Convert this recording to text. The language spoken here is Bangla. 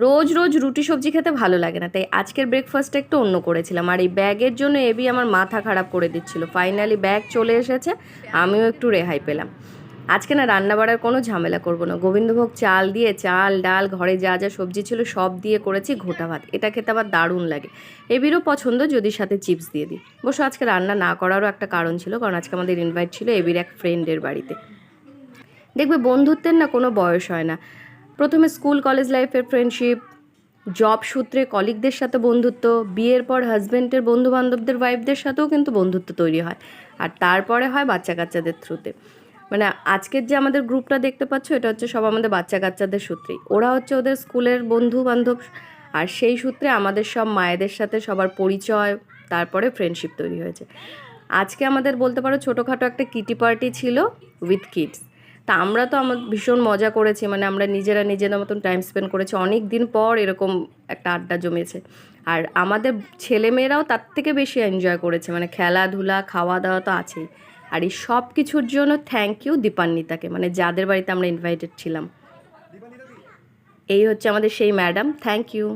রোজ রোজ রুটি সবজি খেতে ভালো লাগে না, তাই আজকের ব্রেকফাস্টটা একটু অন্য করেছিলাম। আর এই ব্যাগের জন্য এবি আমার মাথা খারাপ করে দিচ্ছিল। ফাইনালি ব্যাগ চলে এসেছে, আমিও একটু রেহাই পেলাম। আজকে না রান্না বাড়ার কোনো ঝামেলা করব না, গোবিন্দভোগ চাল দিয়ে চাল ডাল ঘরে যা যা সবজি ছিল সব দিয়ে করেছি ঘোটা ভাত। এটা খেতে আমার দারুণ লাগে, এবিরও পছন্দ, যদি সাথে চিপস দিয়ে দিই। অবশ্য আজকে রান্না না করারও একটা কারণ ছিল, কারণ আজকে আমাদের ইনভাইট ছিল এবির এক ফ্রেন্ডের বাড়িতে। দেখবে বন্ধুত্বের না কোনো বয়স হয় না। প্রথমে স্কুল কলেজ লাইফের ফ্রেন্ডশিপ, জব সূত্রে কলিগদের সাথে বন্ধুত্ব, বিয়ের পর হাজব্যান্ডের বন্ধু বান্ধবদের ওয়াইফদের সাথেও কিন্তু বন্ধুত্ব তৈরি হয়, আর তারপরে হয় বাচ্চা কাচ্চাদের থ্রুতে। মানে আজকের যে আমাদের গ্রুপটা দেখতে পাচ্ছ, এটা হচ্ছে সব আমাদের বাচ্চা কাচ্চাদের সূত্রেই। ওরা হচ্ছে ওদের স্কুলের বন্ধু বান্ধব, আর সেই সূত্রে আমাদের সব মায়েদের সাথে সবার পরিচয়, তারপরে ফ্রেন্ডশিপ তৈরি হয়েছে। আজকে আমাদের বলতে পারো ছোটোখাটো একটা কিটি পার্টি ছিল উইথ কিডস। তা আমরা তো ভীষণ মজা করেছি, মানে আমরা নিজেরা নিজেদের মতন টাইম স্পেন্ড করেছি, অনেক দিন পর এরকম একটা আড্ডা জমেছে। আর আমাদের ছেলেমেয়েরাও তার থেকে বেশি এনজয় করেছে, মানে খেলাধুলা খাওয়া দাওয়া তো আছেই। আর এই সব কিছুর জন্য থ্যাংক ইউ দীপান্বিতাকে, মানে যাদের বাড়িতে আমরা ইনভাইটেড ছিলাম। এই হচ্ছে আমাদের সেই ম্যাডাম, থ্যাংক ইউ।